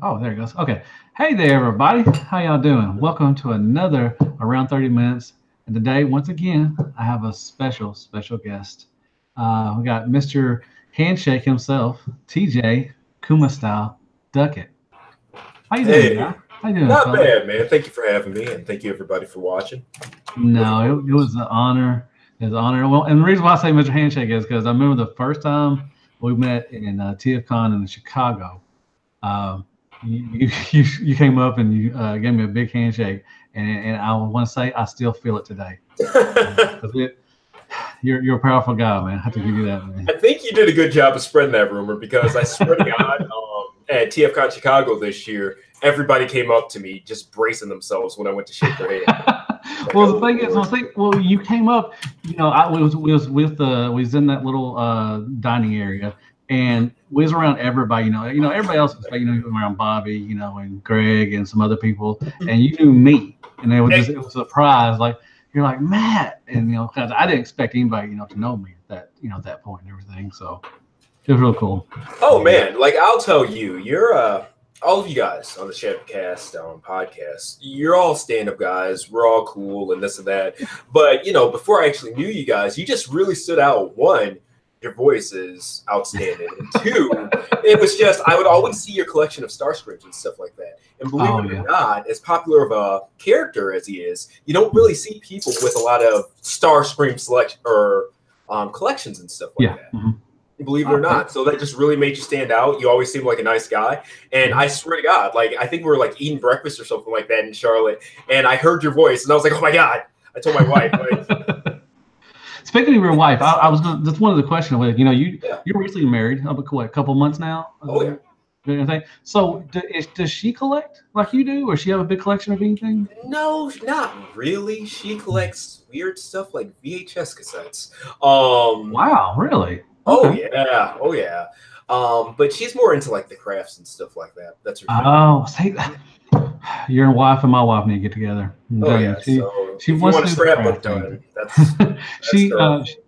Oh, there it goes. Okay. Hey there, everybody. How y'all doing? Welcome to another Around 30 Minutes. And today, once again, I have a special guest. We got Mr. Handshake himself, TJ, KumaStyle, Duckit. How you doing, guy? Hey, How you doing, not fella? bad, man. Thank you for having me, and thank you everybody for watching. Looking No, forward it to this. was an honor. It was an honor. Well, and the reason why I say Mr. Handshake is because I remember the first time we met in TFCon in Chicago. Um, you came up and you gave me a big handshake, and I want to say I still feel it today. Because you're a powerful guy, man. I have to give you that, man. I think you did a good job of spreading that rumor because I swear to God, at TFCon Chicago this year, everybody came up to me just bracing themselves when I went to shake their hand. Like, Well, the oh thing is, Lord. you came up. We was in that little dining area, and we was around everybody. Everybody else was, you was around Bobby, and Greg and some other people, and you knew me, and it was a surprise. Like you're like Matt, and 'cause I didn't expect anybody, to know me at that point and everything. So it was real cool. Oh Yeah. man, like I'll tell you, you're all of you guys on the Chefcast podcast, you're all stand-up guys. We're all cool and this and that. But before I actually knew you guys, you just really stood out. One, your voice is outstanding, and two, it was just I would always see your collection of Star Screams and stuff like that. And believe Oh it or yeah. not, as popular of a character as he is, you don't really see people with a lot of Star Scream selection or collections and stuff like Yeah. that, Mhm. believe it or Okay. not. So that just really made you stand out. You always seem like a nice guy. And I swear to God, like I think we were like eating breakfast or something like that in Charlotte, and I heard your voice, and I was like, oh my God. I told my wife, like, Speaking of your wife, this I was gonna. That's one of the questions. yeah, You're recently married. What, a couple months now? oh yeah. So does she collect like you do, or she have a big collection of anything? No, not really. She collects weird stuff like VHS cassettes. Wow, really? Oh Okay. yeah, oh yeah. But she's more into like the crafts and stuff like that. That's her thing. Oh, see, your wife and my wife need to get together. I'm Oh telling you, yeah. she So she if you wants want to a do the scrapbook craft thing. done, that's her. She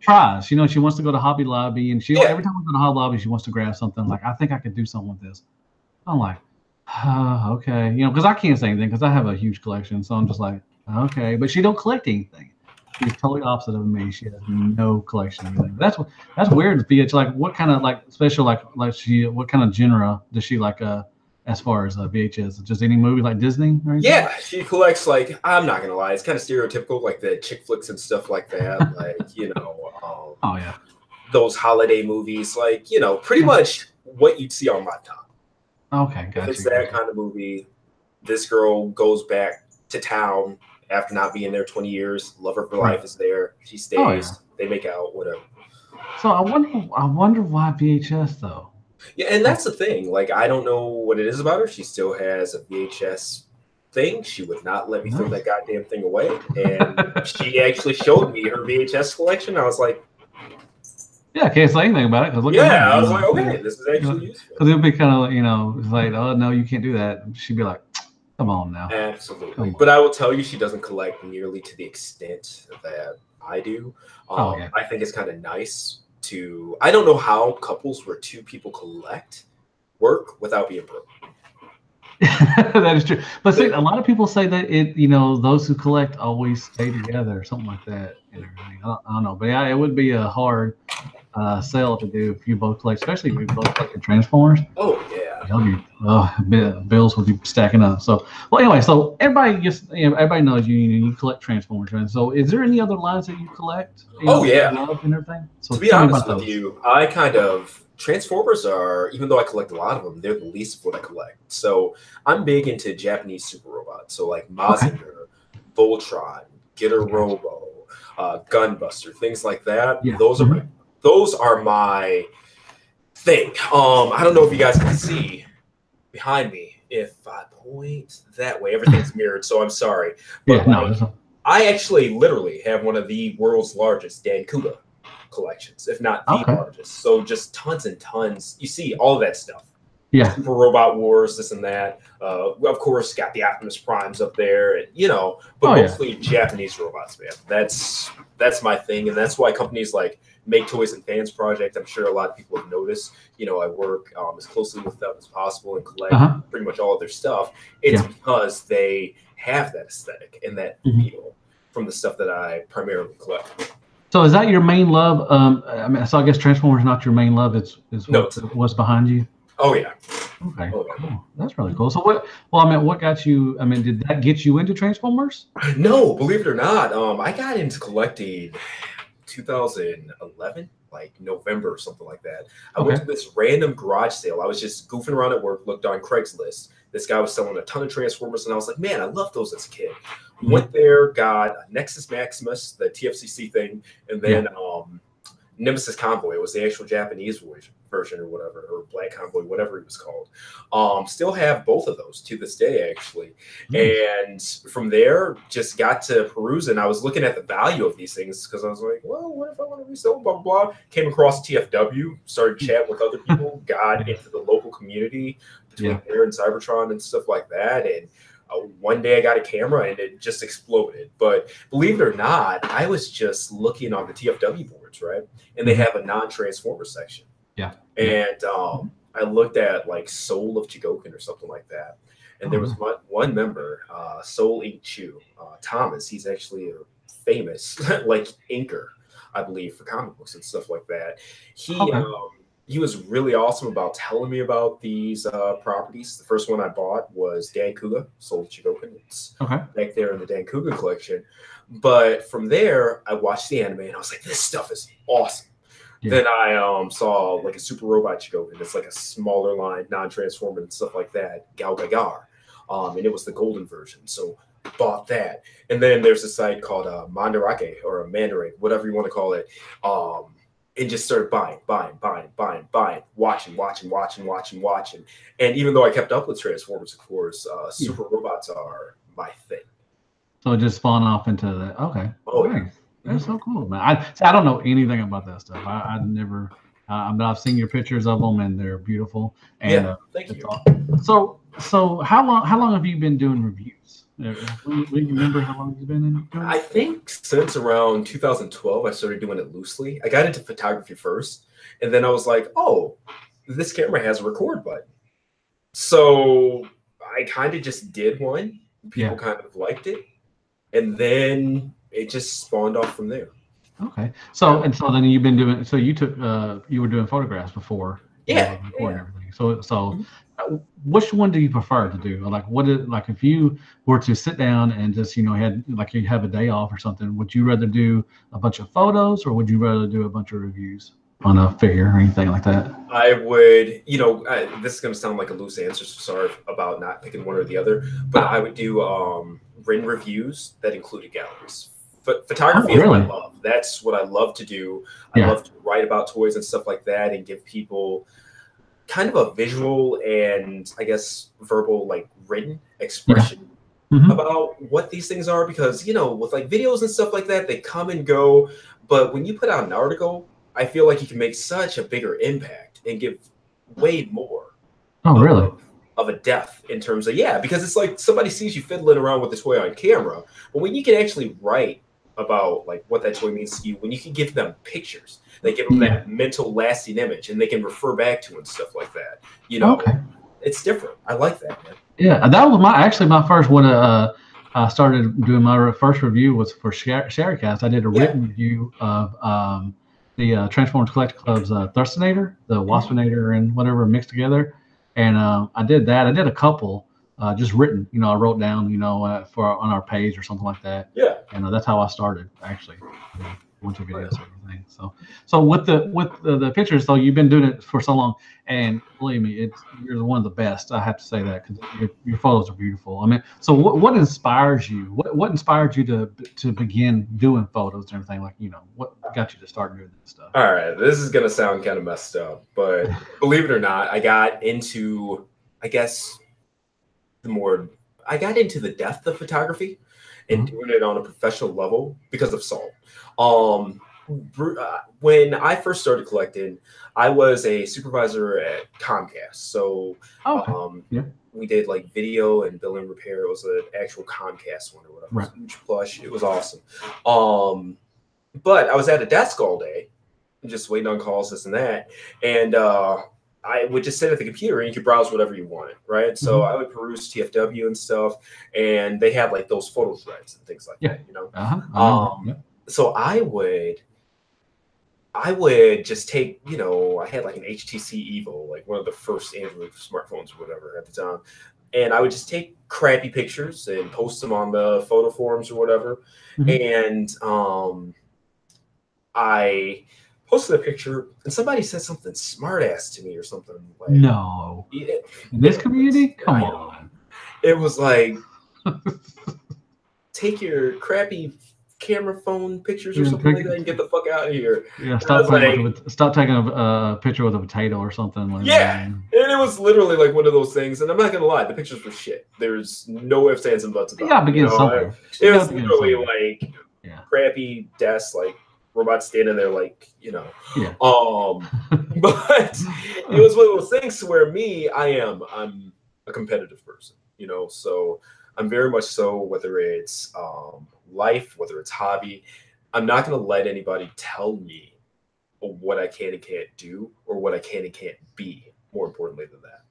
tries. She wants to go to Hobby Lobby, and she Yeah. every time we go to Hobby Lobby, she wants to grab something. Like I think I could do something with this. I'm like, okay, because I can't say anything because I have a huge collection. So I'm just like, okay, but she don't collect anything. She's totally opposite of me. She has no collection of anything. That's weird. VH, like, what kind of like special what kind of genre does she like? As far as VHS, just any movie like Disney or anything? Yeah, she collects like I'm not gonna lie, it's kind of stereotypical, like the chick flicks and stuff like that. Like Oh yeah, those holiday movies, like pretty yeah. much what you'd see on Lifetime. Okay, If it's gotcha, that gotcha. kind of movie, this girl goes back to town after not being there 20 years. Love of her Right. life is there. She Oh yeah. stays. They make out, whatever. So I wonder why VHS though. Yeah, and Like, that's the thing. Like, I don't know what it is about her. She still has a VHS thing. She would not let me throw nice. that goddamn thing away. And she actually showed me her VHS collection. I was like, Yeah, I can't say anything about it because look at yeah, me. I was like, okay, this is actually useful. Because it'd be kind of, it's like, oh no, you can't do that. She'd be like, come on now, Absolutely. come on. But I will tell you, she doesn't collect nearly to the extent that I do. Oh yeah, I think it's kind of nice to, I don't know how couples where two people collect work without being broke. that is true. But see, a They- lot of people say that those who collect always stay together or something like that and everything. I don't know, but yeah, it would be a hard sell to do if you both collect, especially if you both collect Transformers. oh, yeah. Y'all be, bills would be stacking up. So, well, anyway, so everybody knows you collect Transformers, right? So, is there any other lines that you collect, Oh, that you yeah. love and everything? So, To be tell me honest about with those. you, I kind of Transformers are, even though I collect a lot of them, they're the least of what I collect. So I'm big into Japanese super robots. So like Okay, Mazinger, Voltron, Getter gotcha. Robo, Gunbuster, things like that. Yeah. Those are my thing. I don't know if you guys can see behind me. If I point that way, everything's mirrored, so I'm sorry. Yeah. But No. like I actually literally have one of the world's largest Dankuba collections, if not the Okay. largest. So just tons and tons. You see all of that stuff. Yeah. Super Robot Wars, this and that. Of course, got the Optimus Primes up there, and, but mostly Japanese robots, man. That's my thing, and that's why companies like Make Toys and Fans Project, I'm sure a lot of people have noticed. I work as closely with them as possible and collect pretty much all of their stuff. It's because they have that aesthetic and that feel from the stuff that I primarily collect. So is that your main love? So I guess Transformers not your main love. It's what's behind you. Oh yeah. Okay. Oh, yeah. Cool. That's really cool. So what got you? Did that get you into Transformers? No, believe it or not. I got into collecting 2011, like November or something like that. I went to this random garage sale. I was just goofing around at work, looked on Craigslist. This guy was selling a ton of Transformers, and I was like, man, I love those as a kid. Went there, got a Nexus Maximus, the TFCC thing, and then Nemesis Convoy. It was the actual Japanese version or whatever, or Black Convoy, whatever it was called. Still have both of those to this day, actually. And from there, just got to peruse, and I was looking at the value of these things because I was like, well, what if I want to resell them, blah, blah, blah. Came across TFW, started chatting with other people, got into the local community between there and Cybertron and stuff like that. And one day I got a camera and it just exploded. But believe it or not, I was just looking on the TFW boards, right? And they have a non-Transformer section. Yeah. And I looked at like Soul of Chigokin or something like that. And there was one member, Soul Ink Chew, Thomas. He's actually a famous like inker, I believe, for comic books and stuff like that. He was really awesome about telling me about these properties. The first one I bought was Dan Kuga, Soul of Chigokin. It's back there in the Dan Kuga collection. But from there, I watched the anime and I was like, this stuff is awesome. Yeah. Then I saw like a Super Robot Chigokin. It's like a smaller line, non-transformer and stuff like that, Gal Gagar. And it was the golden version. So I bought that. And then there's a site called Mandarake or a Mandarake, whatever you want to call it. And just started buying, watching. And even though I kept up with Transformers, of course, Super Robots are my thing. So it just spawned off into that. Okay. Oh, nice. That's so cool, man. I don't know anything about that stuff. I've never, but I've seen your pictures of them, and they're beautiful. And thank you. So how long have you been doing reviews? Do you remember how long you've been doing it? I think since around 2012, I started doing it loosely. I got into photography first, and then I was like, oh, this camera has a record button. So I kind of just did one. People kind of liked it. And then it just spawned off from there. Okay. So then you've been doing, so you were doing photographs before. Recording everything. So which one do you prefer to do? Like if you were to sit down and just, you have a day off or something, would you rather do a bunch of photos or would you rather do a bunch of reviews on a figure or anything like that? I would, this is going to sound like a loose answer, so sorry about not picking one or the other, but I would do written reviews that included galleries. Photography is what I love. That's what I love to do. I love to write about toys and stuff like that and give people kind of a visual and I guess verbal, like written expression about what these things are, because, with like videos and stuff like that, they come and go. But when you put out an article, I feel like you can make such a bigger impact and give way more. Oh, really? Of a depth in terms of, because it's like somebody sees you fiddling around with the toy on camera, but when you can actually write about like what that toy means to you, when you can give them pictures, they give them that mental lasting image and they can refer back to and stuff like that. It's different. I like that, man. Yeah, that was my first one. I started doing my first review was for Sharecast. I did a written review of the Transformers Collector Club's Thrustinator, the Waspinator, and whatever mixed together. And I did that. I did a couple just written. I wrote down, for on our page or something like that. Yeah. And that's how I started, actually. Bunch of videos and everything. So with the pictures, though, you've been doing it for so long, and believe me, you're one of the best. I have to say that because your photos are beautiful. So what inspires you? What inspired you to begin doing photos and everything? Like, what got you to start doing that stuff? All right, this is gonna sound kind of messed up, but believe it or not, I got into, I guess, the depth of photography and doing it on a professional level because of Saul. when I first started collecting, I was a supervisor at Comcast. So we did like video and billing repair. It was an actual Comcast one or whatever. Right. It was huge plush. It was awesome. But I was at a desk all day, just waiting on calls, this and that. And I would just sit at the computer and you could browse whatever you wanted, right? So I would peruse TFW and stuff, and they had like those photo threads and things like that, you know? So I would just take, you know, I had like an HTC Evo, like one of the first Android smartphones or whatever at the time. And I would just take crappy pictures and post them on the photo forums or whatever. And I posted a picture and somebody said something smart ass to me or something. Like, no. In this community? Come on. It was like, take your crappy camera phone pictures or something like that and get the fuck out of here. Yeah, stop taking a picture with a potato or something like that. And it was literally like one of those things, and I'm not gonna lie, the pictures were shit. There's no ifs, ands, and buts about it. It was literally like crappy desks, like robots standing there, like, you know. But it was one of those things where I'm a competitive person, you know, so I'm very much so, whether it's life, whether it's hobby, I'm not going to let anybody tell me what I can and can't do or what I can and can't be, more importantly than that.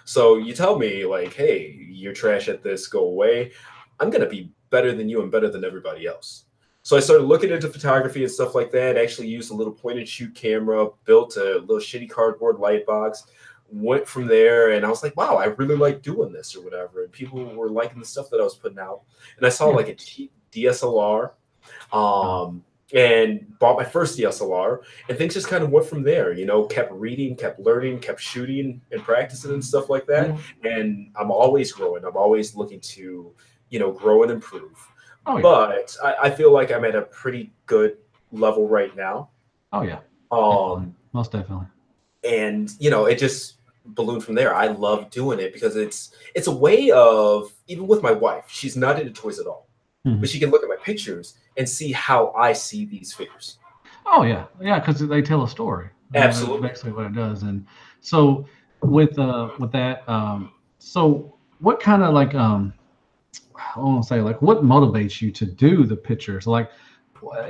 So you tell me like, hey, you're trash at this, go away. I'm going to be better than you and better than everybody else. So I started looking into photography and stuff like that, actually used a little point and shoot camera, built a little shitty cardboard light box, went from there, and I was like, wow, I really like doing this or whatever. And people were liking the stuff that I was putting out. And I saw like a cheap DSLR and bought my first DSLR, and things just kind of went from there, you know, kept reading, kept learning, kept shooting and practicing and stuff like that. And I'm always growing. I'm always looking to, you know, grow and improve. But I feel like I'm at a pretty good level right now. Most definitely. And, you know, it just ballooned from there. I love doing it because it's a way of, even with my wife, she's not into toys at all. But she can look at my pictures and see how I see these figures. Because they tell a story. Absolutely. That's basically what it does. And so with that, so what kind of like I want to say, like, what motivates you to do the pictures? Like,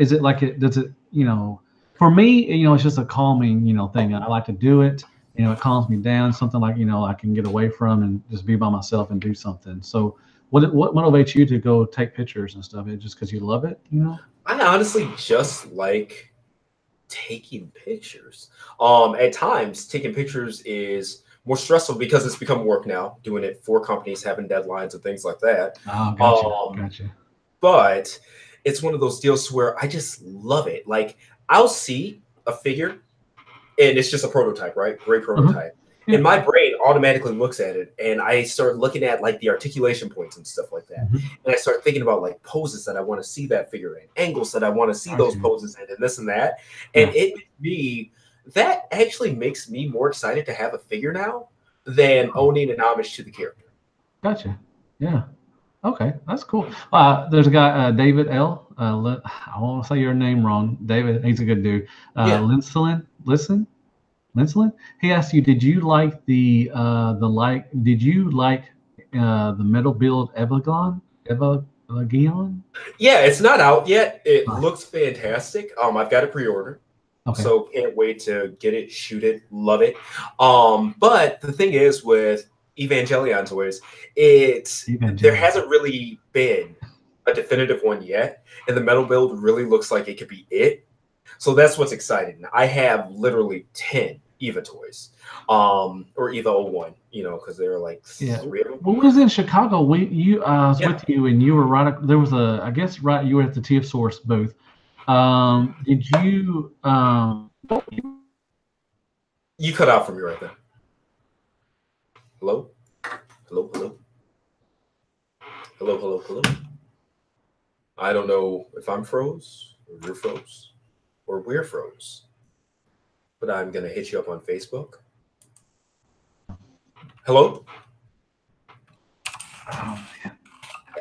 is it like does it, you know, for me, you know, it's just a calming, you know, thing. I like to do it. You know, it calms me down. Something like, you know, I can get away from and just be by myself and do something. So what motivates you to go take pictures and stuff? Is it just because you love it, you know? I honestly just like taking pictures. At times, taking pictures is more stressful because it's become work now, doing it for companies, having deadlines and things like that. Gotcha. But it's one of those deals where I just love it. Like, I'll see a figure and it's just a prototype, right? Great prototype. And my brain automatically looks at it, and I start looking at like the articulation points and stuff like that. And I start thinking about like poses that I want to see that figure in, angles that I want to see those poses in, and this and that. And that actually makes me more excited to have a figure now than owning an homage to the character. Gotcha. Yeah. Okay, that's cool. There's a guy, David L. I won't say your name wrong. David, he's a good dude. Linslin. He asked you, did you like the metal build Evagon? Yeah, it's not out yet. It looks fantastic. I've got it pre-ordered. So can't wait to get it, shoot it, love it. But the thing is with Evangelion toys, there hasn't really been a definitive one yet, and the metal build really looks like it could be it. So that's what's exciting. I have literally 10 Eva toys, or Eva 01, you know, because there are like 3 of them. When we was in Chicago, I was with you, and you were there was you were at the TF Source booth. Did you You cut out from me right there. Hello? Hello? Hello? I don't know if I'm froze, or you're froze, or we're froze. But I'm going to hit you up on Facebook. Hello? Oh, man.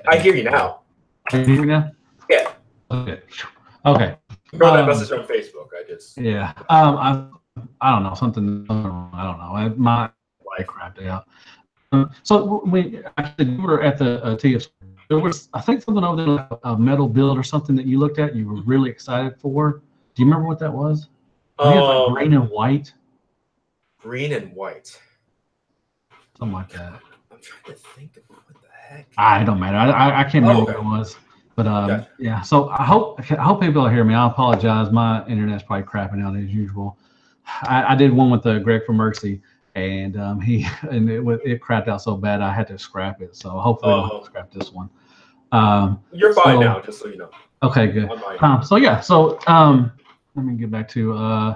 I hear you now. Can you hear me now? Yeah. Okay. Throw that message on Facebook. I just yeah. I don't know something. I don't know. My life. crapped out. So we actually were at the TF. There was, I think, something over there, like a metal build or something that you looked at. You were really excited for. Do you remember what that was? I think it's like green and white. Green and white. Something like that. I'm trying to think of what the heck. I don't matter. I can't remember what it was. But Gotcha. yeah. So I hope people will hear me. I apologize. My internet's probably crapping out as usual. I did one with Greg from Mercy, and it crapped out so bad I had to scrap it. So hopefully I don't have to scrap this one. You're fine now, just so you know. Okay, good. So yeah. So let me get back to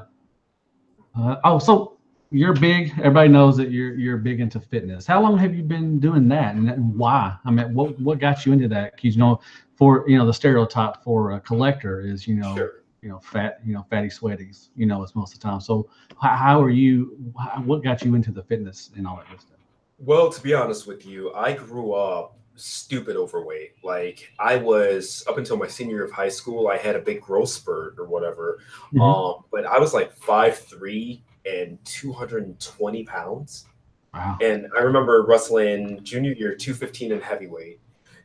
so you're big. Everybody knows that you're big into fitness. How long have you been doing that, and why? I mean, what got you into that? Because for the stereotype for a collector is Sure. fat, fatty sweaties. It's most of the time. So how are you? What got you into the fitness and all that good stuff? Well, to be honest with you, I grew up stupid overweight. Like I was up until my senior year of high school, I had a big growth spurt or whatever. But I was like 5'3" and 220 pounds. Wow. And I remember wrestling junior year 215 in heavyweight.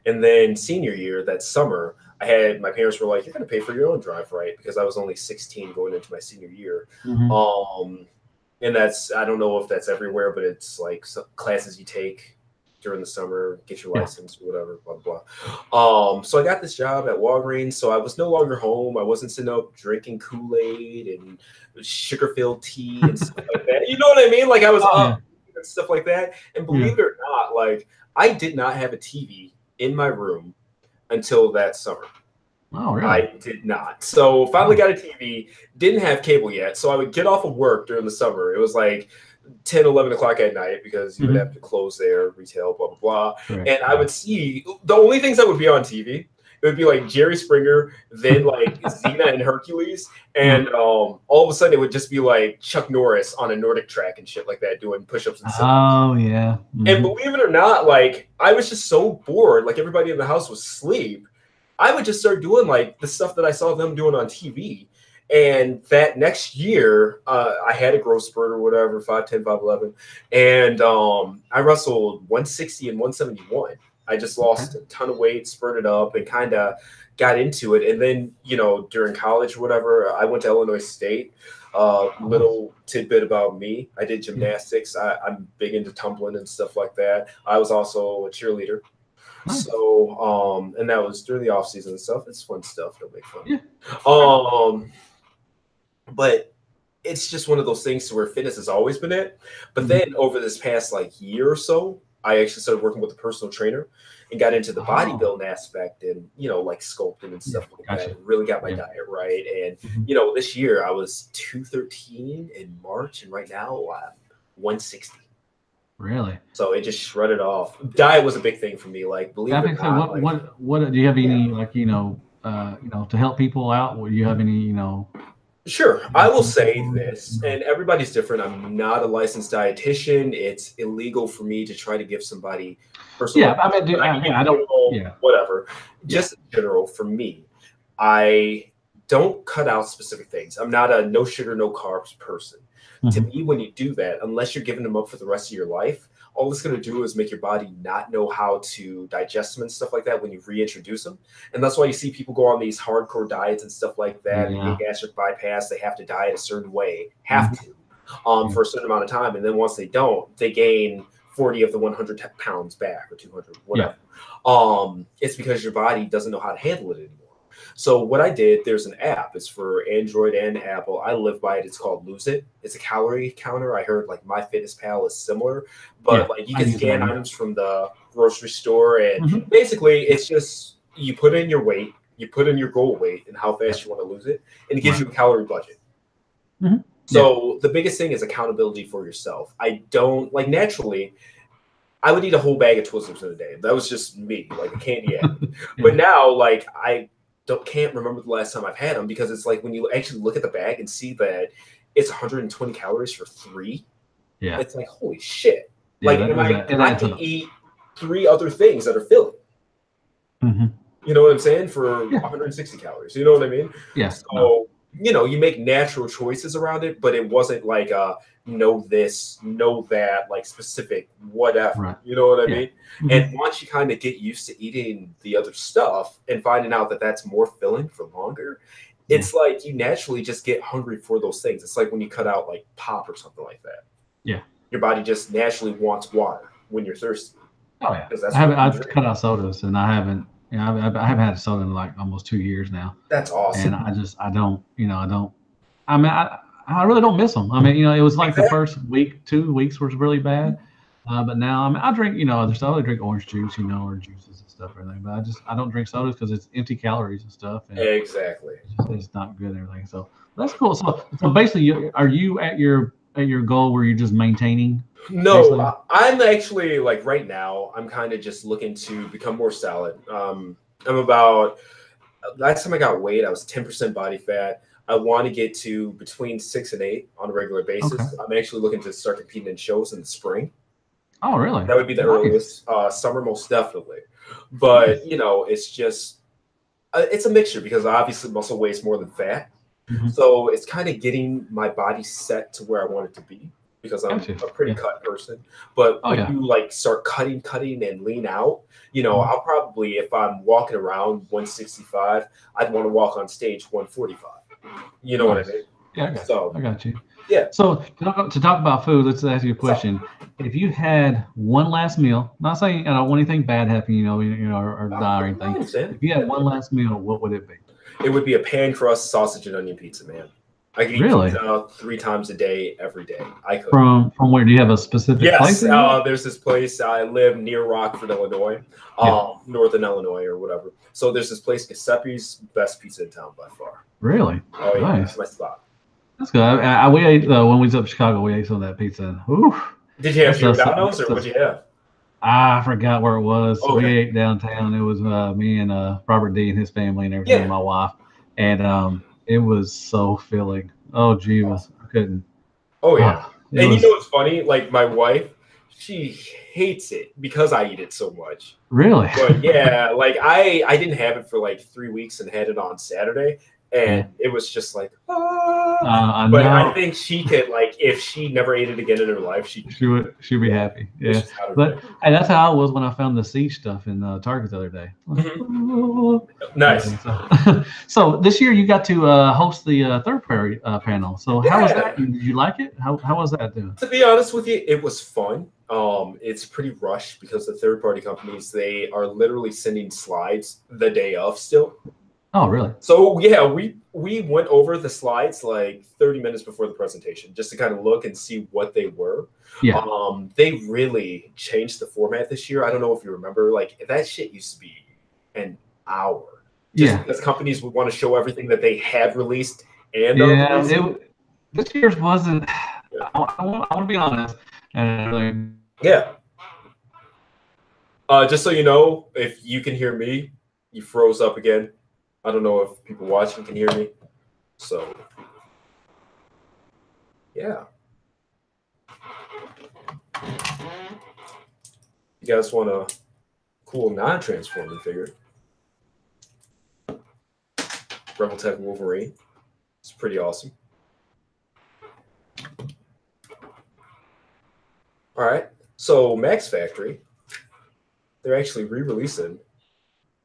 And then senior year, that summer, my parents were like, "You're gonna pay for your own drive, right?" Because I was only 16 going into my senior year. And I don't know if that's everywhere, but it's like classes you take during the summer, get your license or whatever, blah, blah. So I got this job at Walgreens. So I was no longer home. I wasn't sitting up drinking Kool-Aid and sugar-filled tea and stuff like that. You know what I mean? Like I was up and stuff like that. And believe it or not, like I did not have a TV in my room until that summer. Oh, really? I did not. So finally got a TV, didn't have cable yet. So I would get off of work during the summer. It was like 10, 11 o'clock at night because you would have to close there, retail, blah, blah, blah. Right. And I would see the only things that would be on TV. It would be like Jerry Springer, then like Xena and Hercules. And all of a sudden it would just be like Chuck Norris on a Nordic track and shit like that doing push-ups and stuff. Oh, yeah. And believe it or not, like I was just so bored. Like everybody in the house was asleep. I would just start doing like the stuff that I saw them doing on TV. And that next year, I had a growth spurt or whatever, 5'10", 5'11". And I wrestled 160 and 171. I just lost a ton of weight, spurted up, and kind of got into it. And then, during college or whatever, I went to Illinois State. Little tidbit about me. I did gymnastics. I'm big into tumbling and stuff like that. I was also a cheerleader. So, and that was during the off season and stuff. It's fun stuff. Don't make fun. Yeah. But it's just one of those things to where fitness has always been it. But then over this past like year or so, I actually started working with a personal trainer and got into the bodybuilding aspect and, like sculpting and stuff like that. And really got my diet right. And, this year I was 213 in March. And right now I'm 160. Really? So it just shredded off. Diet was a big thing for me. Like, believe it or not. What do you have any to help people out? Do you have any Sure. I will say this, and everybody's different. I'm not a licensed dietitian. It's illegal for me to try to give somebody personal. Yeah, I don't. Yeah. Whatever. Just in general, for me, I don't cut out specific things. I'm not a no sugar, no carbs person. To me, when you do that, unless you're giving them up for the rest of your life, all it's going to do is make your body not know how to digest them and stuff like that when you reintroduce them. And that's why you see people go on these hardcore diets and stuff like that. They get gastric bypass. They have to diet a certain way, for a certain amount of time. And then once they don't, they gain 40 of the 100 pounds back or 200, whatever. It's because your body doesn't know how to handle it anymore. So what I did, there's an app. It's for Android and Apple. I live by it. It's called Lose It. It's a calorie counter. I heard like MyFitnessPal is similar, but like you can scan items from the grocery store, and basically it's just you put in your weight, you put in your goal weight, and how fast you want to lose it, and it gives you a calorie budget. So the biggest thing is accountability for yourself. I don't like naturally. I would eat a whole bag of Twizzlers in a day. That was just me, like a candy addict. But now, like I can't remember the last time I've had them because it's like when you actually look at the bag and see that it's 120 calories for 3. Yeah, it's like holy shit. Like I can eat 3 other things that are filling. You know what I'm saying? For Yeah. 160 calories. You know what I mean? Yeah. So, No. you know, you make natural choices around it, but it wasn't like know this, know that, like specific whatever. Right. You know what I Yeah. mean? Mhm. And once you kind of get used to eating the other stuff and finding out that that's more filling for longer, it's like you naturally just get hungry for those things. It's like when you cut out like pop or something like that. Yeah. Your body just naturally wants water when you're thirsty. Oh yeah. Because that's I haven't. what you I've drink. cut out sodas, and I haven't. You know, I haven't had a soda in like almost 2 years now, That's awesome. and I don't. You know, I don't. I mean, I really don't miss them. I mean, you know, it was like the Exactly. first week, 2 weeks was really bad, but now I mean, I drink. You know, other stuff. I drink orange juice, you know, or juices and stuff, or everything. But I don't drink sodas because it's empty calories and stuff, and Exactly. it's not good and everything. So that's cool. So basically, are you at your goal where you're just maintaining? No, Basically? I'm actually like right now, I'm kind of just looking to become more solid. I'm about last time I got weighed, I was 10% body fat. I want to get to between 6 and 8 on a regular basis. Okay. I'm actually looking to start competing in shows in the spring. Oh, really? That would be the Nice. earliest. Summer, most definitely. But you know, it's just it's a mixture because obviously muscle weighs more than fat. Mhm. So it's kind of getting my body set to where I want it to be because I'm Gotcha. a pretty Yeah. cut person. But Oh when yeah. you like start cutting and lean out, you know, Mhm. I'll probably, if I'm walking around 165, I'd want to walk on stage 145. You know what I Nice. mean? Yeah, I got you. So I got you. yeah. So to talk about food, let's ask you a What's up? question. If you had one last meal, not saying I don't want anything bad happen, or die or I anything. understand. If you had one last meal, what would it be? It would be a pan crust sausage and onion pizza, man. I could eat Really? pizza 3 times a day, every day. I could. From where? Do you have a specific place Yes, that you like? there's this place. I live near Rockford, Illinois, Yeah. northern Illinois or whatever. So there's this place, Giuseppe's, best pizza in town by far. Really? Oh yeah, Nice. that's my spot. That's good. We ate when we was up in Chicago. We ate some of that pizza. And, Did you have that's Giordano's or what'd you have? I forgot where it was. We Okay. ate downtown. It was me and Robert D and his family and everything, Yeah. and my wife, and it was so filling. Oh, Jeebus, I couldn't. Oh yeah. It And was you know what's funny? Like my wife, she hates it because I eat it so much. really. But yeah, like I didn't have it for like 3 weeks and had it on Saturday, and it was just like, I but know. I think she could, like, if she never ate it again in her life, she'd She'd be happy. it's Yeah, just not her but thing. hey, that's how I was when I found the siege stuff in Target the other day. Nice. So this year you got to host the third party panel. So how was that? Did you like it? How was that doing? To be honest with you, it was fun. It's pretty rushed because the third party companies, they are literally sending slides the day of still. Oh, really? So yeah, we went over the slides like 30 minutes before the presentation just to kind of look and see what they were. Yeah. They really changed the format this year. I don't know if you remember, like that shit used to be an hour. Just because companies would want to show everything that they had released and this year's wasn't. I want to be honest. And yeah. Just so you know, if you can hear me, you froze up again. I don't know if people watching can hear me. So, yeah. You guys want a cool non-transforming figure? Rebel Tech Wolverine. It's pretty awesome. All right. So, Max Factory, they're actually re-releasing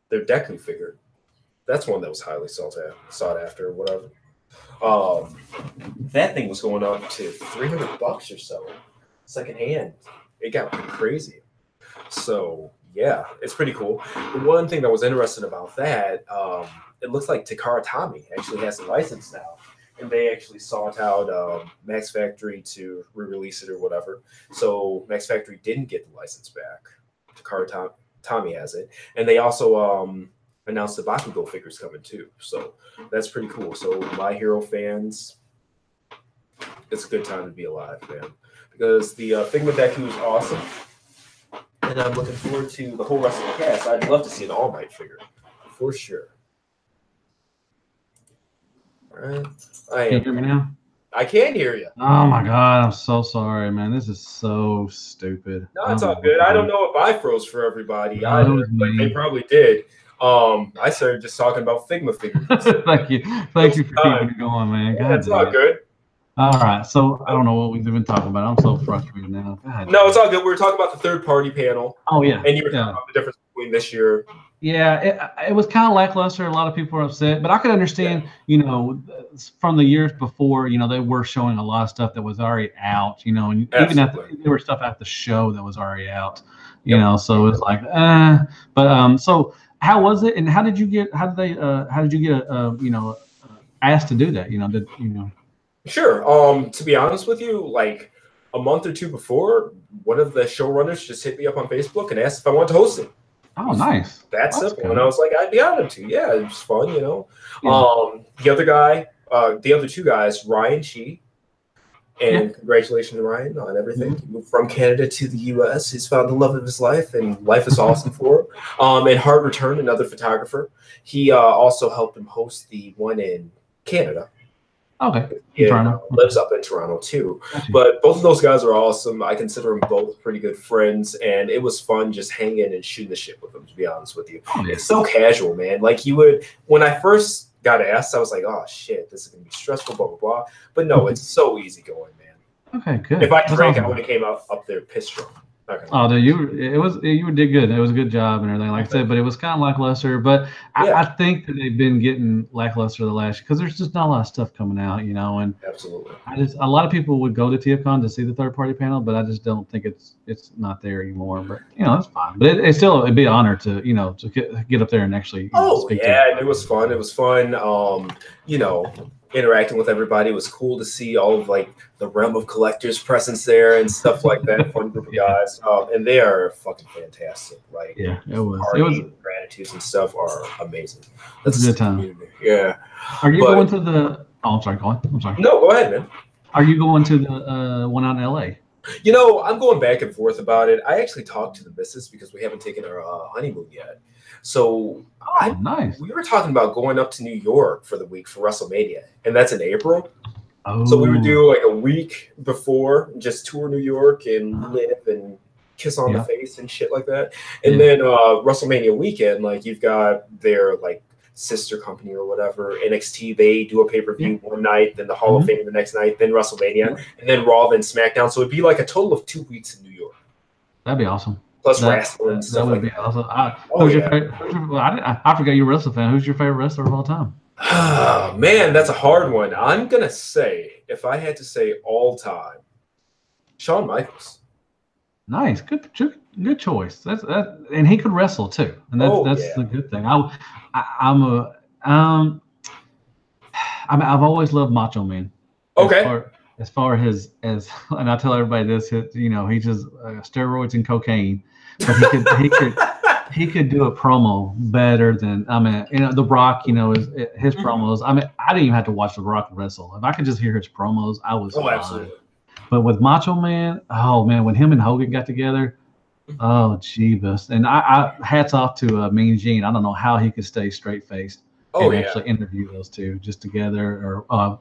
their Deku figure. That's one that was highly sought after or whatever. That thing was going up to $300 or so, secondhand. It got pretty crazy. So yeah, it's pretty cool. The one thing that was interesting about that, it looks like Takara Tomy actually has a license now, and they actually sought out Max Factory to re-release it or whatever. So Max Factory didn't get the license back. Takara Tomy has it, and they also announced the Bakugo figures coming too. So that's pretty cool. So My Hero fans, it's a good time to be alive, man. Because the Figma Deku is awesome. And I'm looking forward to the whole rest of the cast. I'd love to see an All Might figure. For sure. All right. Can you hear me now? I can hear you. Oh my God, I'm so sorry, man. This is so stupid. No, it's all good. I don't know if I froze for everybody No, either, it was but they me. probably did. I started just talking about Figma figures. Thank you for keeping it going, man. Yeah, it's all good. All right, so I don't know what we've been talking about. I'm so frustrated now. No, it's all good. We were talking about the third-party panel. Oh yeah, and you were talking about the difference between this year. Yeah, it was kind of lackluster. A lot of people were upset, but I could understand, from the years before, they were showing a lot of stuff that was already out, and even there were stuff at the show that was already out, so it's like, but so how was it, and how did you get asked to do that, Sure. To be honest with you, like a month or two before, one of the showrunners just hit me up on Facebook and asked if I wanted to host it. Oh, nice. That's simple. Cool. And I was like, I'd be honored to. Yeah, it was fun, Yeah. The other two guys, Ryan Chi, and congratulations to Ryan on everything. He moved from Canada to the US. He's found the love of his life, and life is awesome for him. And Hart Return, another photographer. He also helped him host the one in Canada. Okay. Lives up in Toronto too. But both of those guys are awesome. I consider them both pretty good friends, and it was fun just hanging and shooting the shit with them, to be honest with you. It's so casual, man. Like when I first got asked, I was like, oh shit, this is gonna be stressful, blah blah blah. But no, it's so easy going, man. Okay, good. If I drank, I would have came up there pissed drunk. Oh, no, you did good. It was a good job and everything, like I said, but it was kind of lackluster. But I think that they've been getting lackluster the last, because there's just not a lot of stuff coming out, and absolutely. A lot of people would go to TFCon to see the third party panel, but I just don't think it's not there anymore. But it's fine. But it'd be an honor to to get up there and actually speak to it was fun. It was fun. Interacting with everybody. It was cool to see all of like the realm of collectors presence there and stuff like that. Fun group of guys, and they are fucking fantastic. Like it was gratitudes and stuff are amazing. That's a good time. Yeah. Are you going to the? Oh, I'm sorry. Go on. I'm sorry. No, go ahead, man. Are you going to the one out in LA? I'm going back and forth about it. I actually talked to the missus because we haven't taken our honeymoon yet. So nice. We were talking about going up to New York for the week for WrestleMania, and that's in April. Oh. So we would do like a week before, just tour New York and live and kiss on the face and shit like that. And then WrestleMania weekend, like you've got their like sister company or whatever, NXT, they do a pay-per-view one night, then the Hall of Fame the next night, then WrestleMania, and then Raw, then SmackDown. So it'd be like a total of 2 weeks in New York. That'd be awesome. Plus wrestling and stuff like that. Awesome. I forgot you're a wrestling fan. Who's your favorite wrestler of all time? Oh, man, that's a hard one. I'm going to say, if I had to say all time, Shawn Michaels. Nice. Good choice. And he could wrestle too. And that's the good thing. I've always loved Macho Man. Okay. As far as and I tell everybody this, he just steroids and cocaine, but he could do a promo better than The Rock. His promos. I didn't even have to watch The Rock wrestle. If I could just hear his promos, I was fine. Absolutely. But with Macho Man, oh man, when him and Hogan got together, oh jeebus! And I hats off to Mean Gene. I don't know how he could stay straight faced and actually interview those two just together, or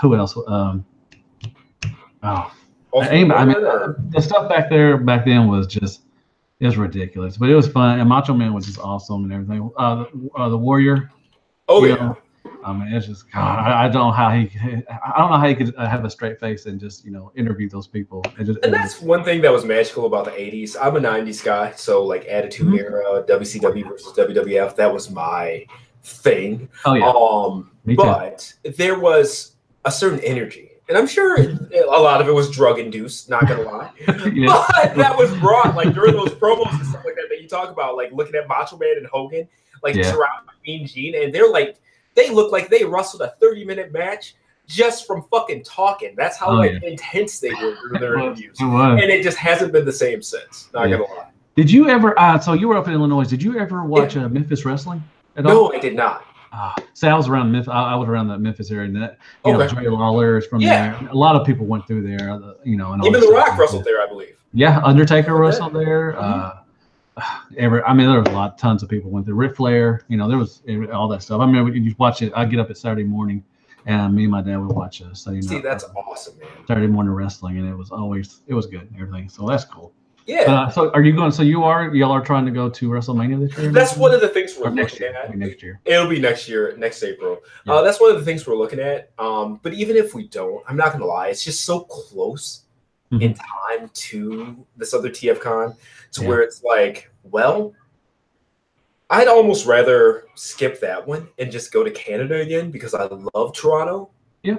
who else? The stuff back then was ridiculous, but it was fun. And Macho Man was just awesome and everything. The Warrior. It's just God. I don't know how he could have a straight face and just interview those people. That's one thing that was magical about the '80s. I'm a '90s guy, so like Attitude Era, WCW versus WWF, that was my thing. Oh yeah. But there was a certain energy. And I'm sure a lot of it was drug induced, not gonna lie. But that was brought like during those promos and stuff like that you talk about, like looking at Macho Man and Hogan, like surrounded by Mean Gene, and they look like they wrestled a 30-minute match just from fucking talking. That's how intense they were during their interviews. And it just hasn't been the same since. Not gonna lie. Did you ever? So you were up in Illinois. Did you ever watch Memphis wrestling at all? No, I did not. See, I was around I was around the Memphis area, and Dre Lawler is from there. A lot of people went through there, and even The Rock wrestled there, I believe. Yeah, Undertaker wrestled there. There was tons of people went there. Ric Flair, there was all that stuff. I remember you watch it. I get up at Saturday morning, and me and my dad would watch Saturday night. See, that's awesome, man. Saturday morning wrestling, and it was good and everything. So that's cool. Yeah. So are you going? So y'all are trying to go to WrestleMania this year? That's one of the things we're Or next looking year? at. Next year. It'll be next year, next April. Yeah. That's one of the things we're looking at. But even if we don't, I'm not gonna lie, it's just so close in time to this other TFCon to where it's like, well, I'd almost rather skip that one and just go to Canada again because I love Toronto. Yeah.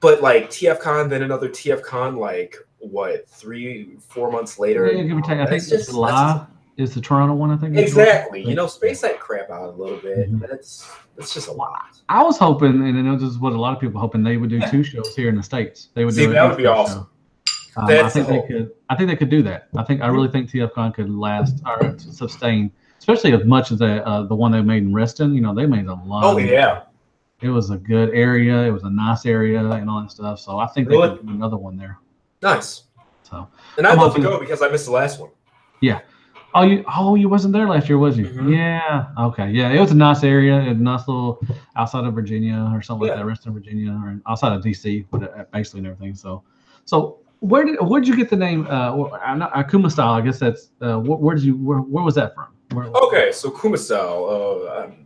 But like TFCon, then another TFCon, like what, 3-4 months later? Yeah, give or take. I think July is the Toronto one. I think exactly. You know, space that crap out a little bit. That's just a lot. I was hoping, and I know this is what a lot of people are hoping, they would do 2 shows here in the States. They would see do that would be awesome. I think they could. I think they could do that. I really think TFCon could last or sustain, especially as much as the one they made in Reston. You know, they made a lot. Oh yeah. It was a good area. It was a nice area and all that stuff. So I think they could do another one there. Nice. So, and I'd love to go because I missed the last one. Yeah. You wasn't there last year, was you? Yeah. Okay. Yeah. It was a nice area, a nice little outside of Virginia or something like that, Reston, Virginia, or outside of DC, but basically and everything. So where'd you get the name? KumaStyle. I guess that's where was that from? Okay, so KumaStyle.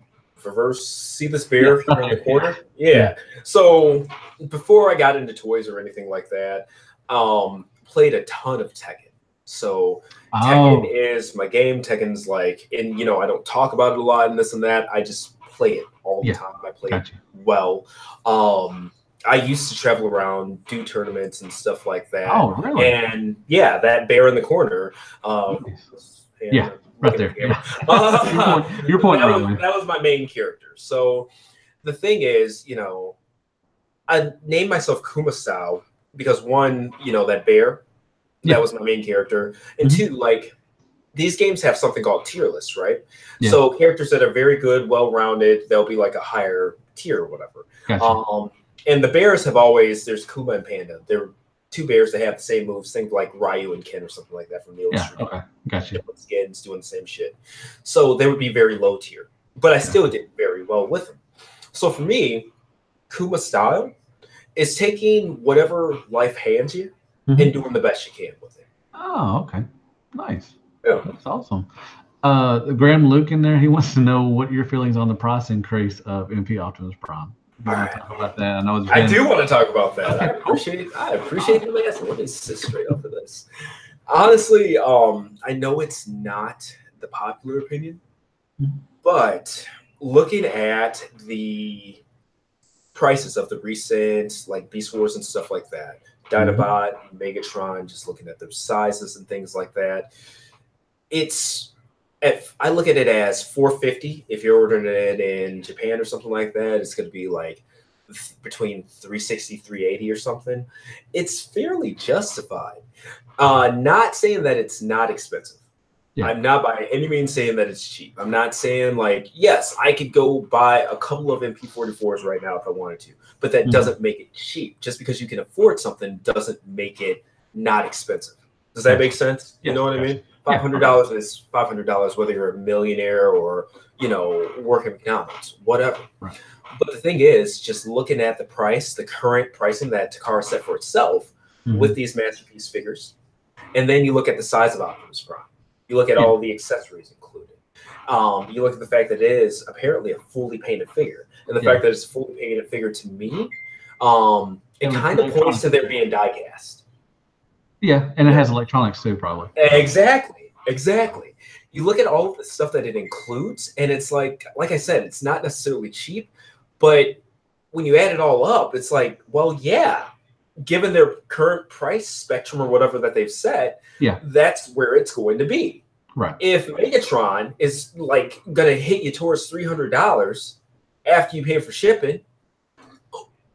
Reverse, see this bear here in the corner? Yeah. So before I got into toys or anything like that, played a ton of Tekken. So Tekken is my game. Tekken's like, and you know, I don't talk about it a lot and this and that. I just play it all the time. I play it well. I used to travel around, do tournaments and stuff like that. Oh, really? And yeah, that bear in the corner. Yeah. Right there. Your point. That was my main character. So the thing is, you know, I named myself KumaStyle because one, you know, that bear, that was my main character. And two, like these games have something called tier lists, right? Yeah. So characters that are very good, well-rounded, they'll be like a higher tier or whatever. Gotcha. And the bears have always, there's Kuma and Panda. They're 2 bears that have the same moves, think like Ryu and Ken or something like that from the illustrator. Okay, gotcha. Different skins doing the same shit. So they would be very low tier, but I still did very well with them. So for me, KumaStyle is taking whatever life hands you and doing the best you can with it. Oh, okay. Nice. Yeah. That's awesome. Graham Luke in there, he wants to know what your feelings on the price increase of MP Optimus Prime. All right. Talk about that. I know I do want to talk about that. I appreciate you asking. Let me sit straight up for this. Honestly, I know it's not the popular opinion, but looking at the prices of the recent like Beast Wars and stuff like that, Dinobot, Megatron, just looking at their sizes and things like that, I look at it as $450. If you're ordering it in Japan or something like that, it's going to be like between $360, $380 or something. It's fairly justified. Not saying that it's not expensive. Yeah. I'm not by any means saying that it's cheap. I'm not saying like, yes, I could go buy a couple of MP44s right now if I wanted to, but that doesn't make it cheap. Just because you can afford something doesn't make it not expensive. Does that make sense? You know what I mean? $500 is $500, whether you're a millionaire or, you know, working McDonald's, whatever. Right. But the thing is, just looking at the price, the current pricing that Takara set for itself with these masterpiece figures, and then you look at the size of Optimus Prime. You look at all the accessories included. You look at the fact that it is apparently a fully painted figure, and the fact that it's a fully painted figure to me, it kind of points to there being die cast. Yeah, and it has electronics too, probably. Exactly. You look at all of the stuff that it includes, and it's like I said, it's not necessarily cheap, but when you add it all up, it's like, well, yeah, given their current price spectrum or whatever that they've set, that's where it's going to be. Right. If Megatron is like going to hit you towards $300 after you pay for shipping,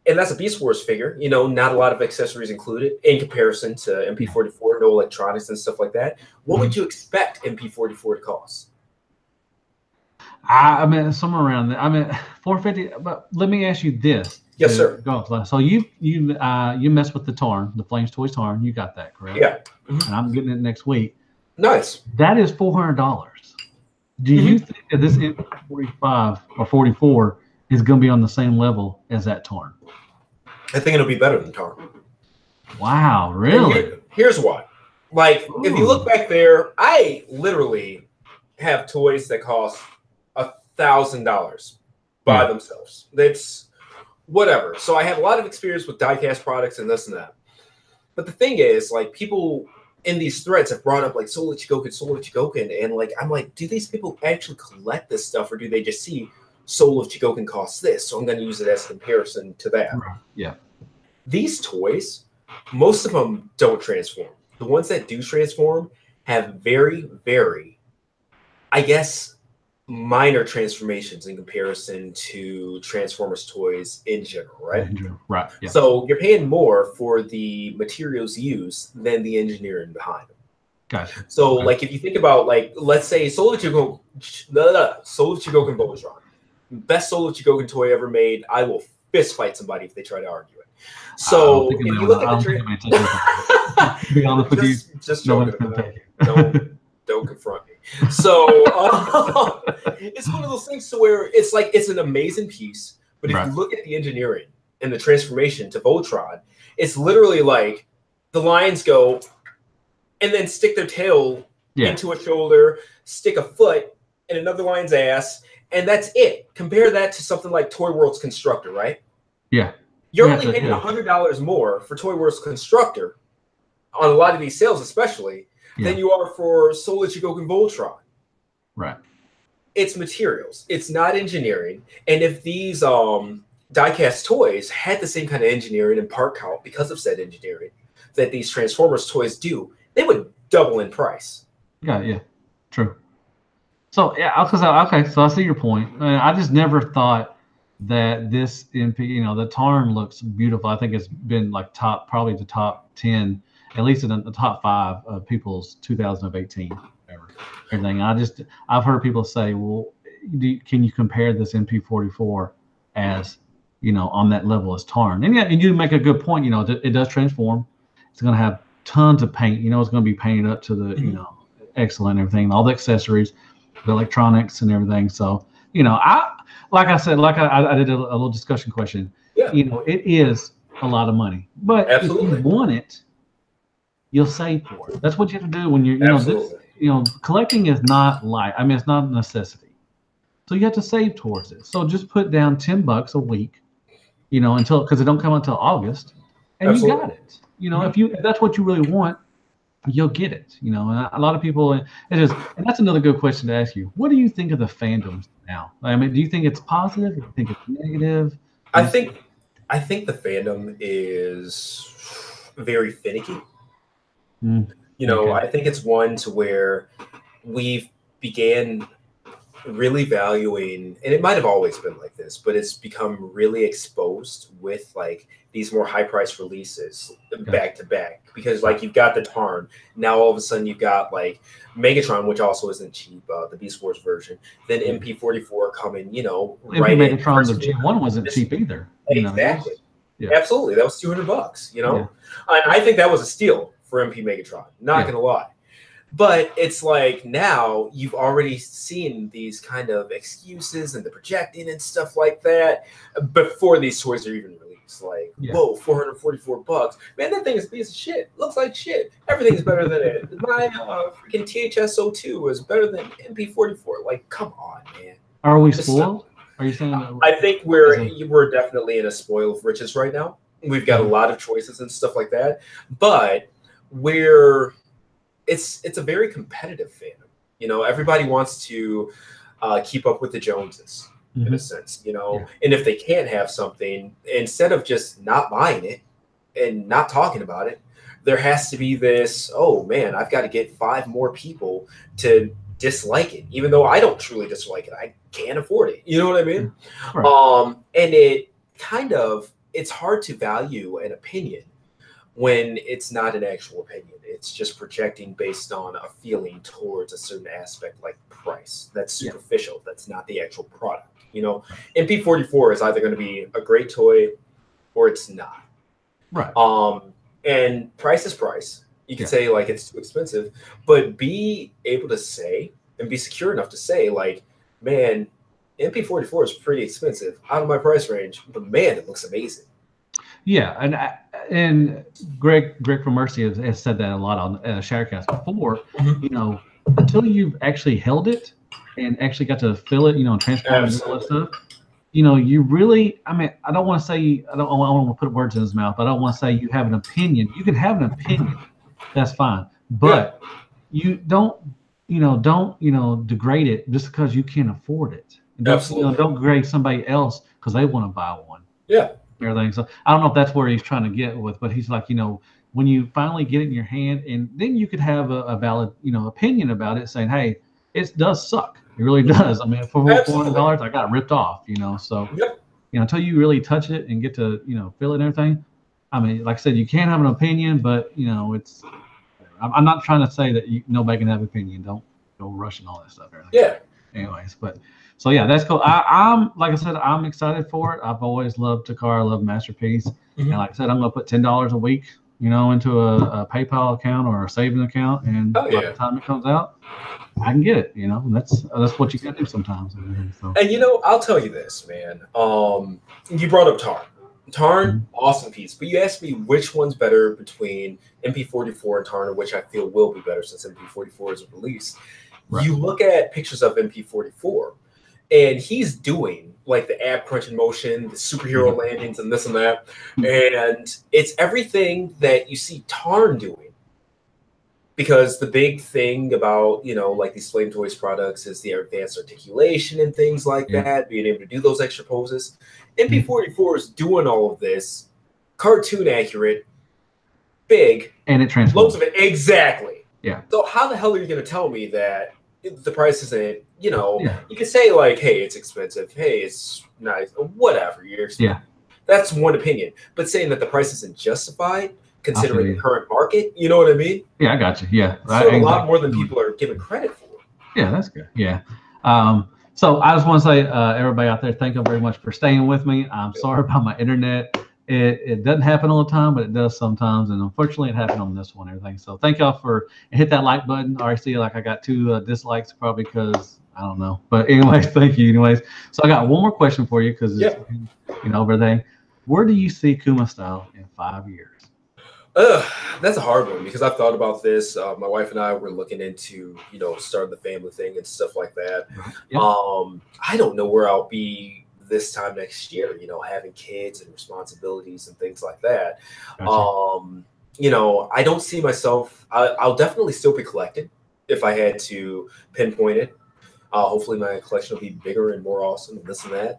and that's a Beast Wars figure, you know, not a lot of accessories included in comparison to MP44, no electronics and stuff like that. What would you expect MP44 to cost? I mean, somewhere around there. I mean, $450. But let me ask you this. Yes, sir. So you mess with the Tarn, the Flames Toys Tarn. You got that, correct? Yeah. And I'm getting it next week. Nice. That is $400. Do you think that this MP45 or 44 is going to be on the same level as that Tarn? I think it'll be better than Tarn. Wow, really? Here's why. Like, Ooh. if you look back there, I literally have toys that cost $1,000 by themselves. That's whatever. So I have a lot of experience with diecast products and this and that. But the thing is, like, people in these threads have brought up like Soul Chigokin, and like I'm like, do these people actually collect this stuff, or do they just see Soul of Chigokin costs this, so I'm going to use it as a comparison to that? Yeah. These toys, most of them don't transform. The ones that do transform have very, very, I guess, minor transformations in comparison to Transformers toys in general, right? Right. Yeah. So you're paying more for the materials used than the engineering behind them. Gotcha. So, like, if you think about, like, let's say Soul of Chigokin Voltron, best Soul of Chigokin toy ever made. I will fist fight somebody if they try to argue it. So if you look at the to be honest with you, just no joking. one's gonna take it. Don't confront me. So it's one of those things to where it's like it's an amazing piece, but if you look at the engineering and the transformation to Voltron, it's literally like the lions go and then stick their tail into a shoulder, stick a foot in another lion's ass, and that's it. Compare that to something like Toy World's Constructor, right? Yeah. You're only paying $100 more for Toy World's Constructor on a lot of these sales, especially, than you are for Soul of Chigokin Voltron. Right. It's materials. It's not engineering. And if these diecast toys had the same kind of engineering and part count because of said engineering that these Transformers toys do, they would double in price. Yeah. True. So okay, so I see your point. I just never thought that this MP, the Tarn looks beautiful. I think it's been like probably the top 10, at least in the top 5 of people's 2018 everything. I've heard people say, well, can you compare this MP44 as on that level as Tarn? And you make a good point. It does transform. It's going to have tons of paint. It's going to be painted up to the excellent and everything, all the accessories, the electronics and everything. So I did a little discussion question. Yeah. It is a lot of money, but Absolutely. if you want it, you'll save for it. That's what you have to do when you're collecting is not light. I mean, it's not a necessity. So you have to save towards it. So just put down $10 a week, because it don't come until August, and you got it. If that's what you really want, you'll get it. And a lot of people, and that's another good question to ask you. What do you think of the fandoms now? I mean, do you think it's positive? Do you think it's negative? I think the fandom is very finicky. I think it's one to where we've began really valuing, and it might have always been like this, but it's become really exposed with like these more high price releases back to back, because like you've got the Tarn, now all of a sudden you've got like Megatron, which also isn't cheap, the Beast Wars version, then MP44 coming, right in. Megatron, the G1 wasn't cheap either. Exactly. Absolutely. That was $200, and I think that was a steal for MP Megatron, not gonna lie. But it's like now you've already seen these kind of excuses and the projecting and stuff like that before these toys are even released. Like, whoa, $444. Man, that thing is a piece of shit. Looks like shit. Everything's better than it. My freaking THS-02 is better than MP44. Like, come on, man. Are we spoiled? Are you saying that? I think we're definitely in a spoil of riches right now. We've got a lot of choices and stuff like that. But it's a very competitive fandom. Everybody wants to keep up with the Joneses in a sense, and if they can't have something, instead of just not buying it and not talking about it, there has to be this, oh man, I've got to get 5 more people to dislike it, even though I don't truly dislike it. I can't afford it. You know what I mean? Right. And it's hard to value an opinion when it's not an actual opinion. It's just projecting based on a feeling towards a certain aspect like price. That's superficial. That's not the actual product. MP44 is either going to be a great toy or it's not. Right. And price is price. You can say like it's too expensive, but be able to say and be secure enough to say like, man, MP44 is pretty expensive, out of my price range, but man, it looks amazing. Yeah, and Greg from Mercy has said that a lot on Sharecast before. Mhm. You know, until you've actually held it and actually got to feel it, you know, transform and do all that Absolutely. stuff. You know, you really. I mean, I don't want to say I don't want to put words in his mouth. I don't want to say you have an opinion. You can have an opinion. That's fine, Yeah, but you don't. Don't degrade it just because you can't afford it. And absolutely. don't grade somebody else because they want to buy one Yeah, and everything. So I don't know if that's where he's trying to get with, but he's like, when you finally get it in your hand, and then you could have a valid, opinion about it, saying, hey, it does suck. It really does. I mean, for absolutely. $400, I got ripped off. So Yep. until you really touch it and get to, feel it and everything. I mean, like I said, you can have an opinion, but it's. I'm not trying to say that nobody can have an opinion. Don't go rushing all that stuff. Everything. So, Yeah. anyways, so yeah, that's cool. I'm like I said, I'm excited for it. I've always loved Takara, I love Masterpiece, and Mhm. like I said, I'm gonna put $10 a week, into a PayPal account or a savings account, and Oh by the yeah. time it comes out, I can get it. And that's what you gotta do sometimes. And everything. So. And I'll tell you this, man. You brought up Tarn. Tarn, Mhm. awesome piece. But you asked me which one's better between MP44 and Tarn, which I feel will be better since MP44 is released. Right. You look at pictures of MP44, and he's doing like the ab crunching motion, the superhero Mhm. landings, and this and that. Mhm. And it's everything that you see Tarn doing. Because the big thing about like these Flame Toys products is the advanced articulation and things like Yeah. that, being able to do those extra poses. Mhm. MP44 is doing all of this, cartoon accurate, big, And it loads transforms. of it exactly. Yeah. So how the hell are you going to tell me that the price isn't? Yeah. You can say like, hey, it's expensive, hey, it's nice, whatever. Yeah. That's one opinion, but saying that the price isn't justified I feel considering the you. current market, you know what I mean? Yeah, I got you. Yeah. It's I doing a lot exactly. more than people are giving credit for. Yeah, that's good. Yeah. So I just want to say, everybody out there, thank you very much for staying with me. I'm sorry about my internet. It doesn't happen all the time, but it does sometimes. And unfortunately, it happened on this one, and everything. So thank y'all for hit that like button. I already see like I got 2 dislikes probably because I don't know. But anyways, thank you. Anyways, so I got one more question for you because it's, Yeah. everything. Where do you see Kuma Style in 5 years? That's a hard one because I've thought about this. My wife and I were looking into, starting the family thing and stuff like that. Right. Yeah. I don't know where I'll be this time next year, having kids and responsibilities and things like that. Gotcha. I don't see myself, I'll definitely still be collecting if I had to pinpoint it. Hopefully my collection will be bigger and more awesome and this and that.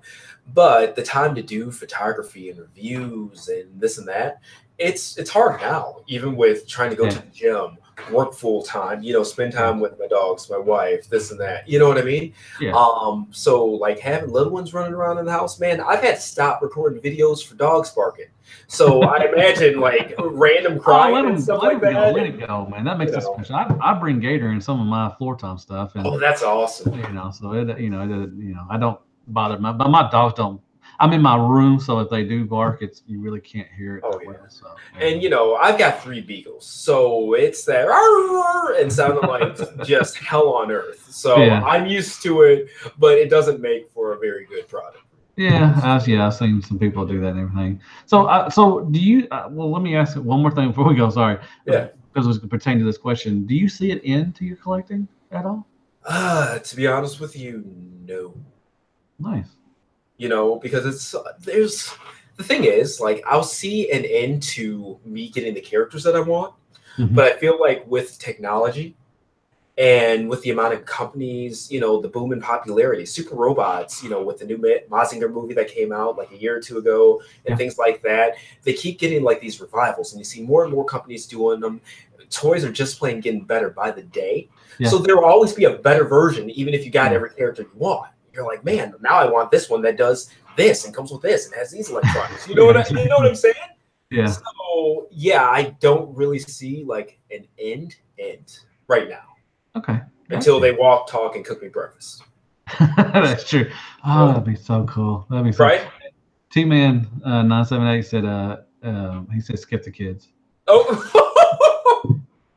But the time to do photography and reviews and this and that, it's hard now, even with trying to go to Yeah. the gym, work full time, spend Yeah. time with my dogs, my wife, this and that. You know what I mean? Yeah. So like having little ones running around in the house, man, I've had to stop recording videos for dogs barking. So I imagine like random Oh, crying and stuff let like him go, that. let it And go, man. That you makes it know, special. I bring Gator in some of my floor time stuff, and oh, that's awesome. so I don't bother but my dogs don't. I'm in my room, so if they do bark, you really can't hear it Oh that yeah. well. So And anyway. I've got 3 beagles, so it's that "Arr!" and sounding like just hell on earth. So Yeah, I'm used to it, but it doesn't make for a very good product. I've seen some people do that and everything. So do you? Well, let me ask one more thing before we go. Sorry, Yeah. because it pertains to this question. Do you see an end to your collecting at all? To be honest with you, no. Nice. Because there's the thing is, like, I'll see an end to me getting the characters that I want, Hmm. but I feel like with technology and with the amount of companies, the boom in popularity, Super Robots, with the new Mazinger movie that came out like a year or two ago, and Yeah. things like that, they keep getting like these revivals, and you see more and more companies doing them. Toys are just plain getting better by the day, so Yeah. there will always be a better version, even if you got Yeah. every character you want. You're like, Yeah. man, now I want this one that does this and comes with this and has these electronics. You know Yeah. you know what I'm saying? Yeah. So yeah, I don't really see like an end right now Okay. until Gotcha. they walk, talk, and cook me breakfast. That's true. Oh, that'd be so cool. That'd be so. Right? T-Man 978 said, he said, skip the kids. Oh,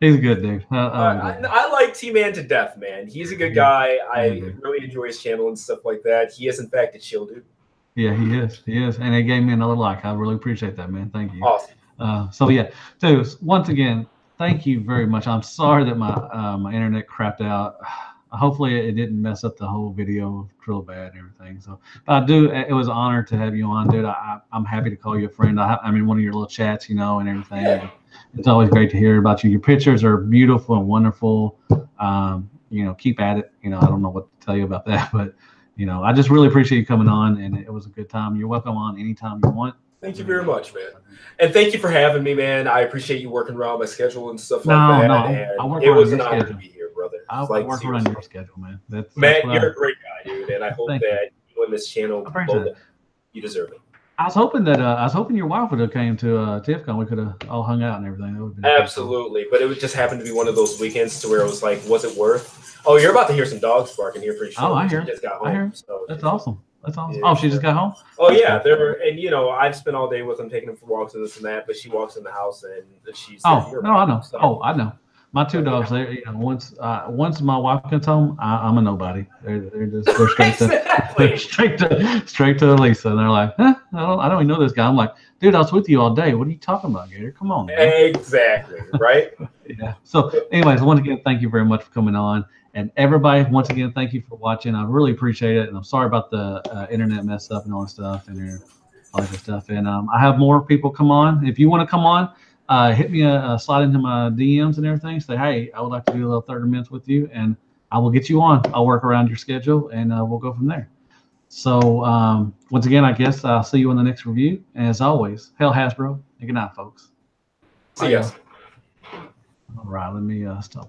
He's a good dude. I like that. I like T-Man to death, man. He's a good Yeah, guy. he's a I dude. really enjoy his channel and stuff like that. He is, in fact, a chill dude. Yeah, he is. He is. And it gave me another like. I really appreciate that, man. Thank you. Awesome. So yeah, dude, once again, thank you very much. I'm sorry that my internet crapped out. Hopefully it didn't mess up the whole video real bad and everything. So, but I do. It was an honor to have you on, dude. I'm happy to call you a friend. I'm in one of your little chats, and everything. Yeah. It's always great to hear about you. Your pictures are beautiful and wonderful. Keep at it. I don't know what to tell you about that, but I just really appreciate you coming on, and it was a good time. You're welcome on anytime you want. Thank you very much, man. And thank you for having me, man. I appreciate you working around my schedule and stuff like that. And it was an honor to be here, brother. I'll work around your schedule, man. Matt, you're a great guy, dude. And I hope that you and this channel, you deserve it. I was hoping your wife would have came to TIFCon. We could have all hung out and everything. That would have been absolutely, cool. But it would just happen to be one of those weekends to where it was like, was it worth? Oh, you're about to hear some dogs barking here pretty soon. Oh, I hear. Just got home, I hear. So that's awesome. That's awesome. Yeah. Oh, she just got home? Oh, yeah. And I've spent all day with them, taking them for walks and this and that, but she walks in the house and she's I know. So, I know. My two dogs, once my wife gets home, I'm a nobody. They're straight to Lisa, and they're like, I don't even know this guy. I'm like, dude, I was with you all day. What are you talking about, Gator? Come on, man. Exactly, right? Yeah. So, anyways, once again, thank you very much for coming on. And everybody, once again, thank you for watching. I really appreciate it. And I'm sorry about the internet mess up and all that stuff and all that stuff. And I have more people come on. If you want to come on, hit me slide into my DMs and everything. Say, hey, I would like to do a little 30 minutes with you, and I will get you on. I'll work around your schedule, and we'll go from there. So once again, I guess I'll see you in the next review. And as always, Hell Hasbro. And good night, folks. See ya. All right, let me stop.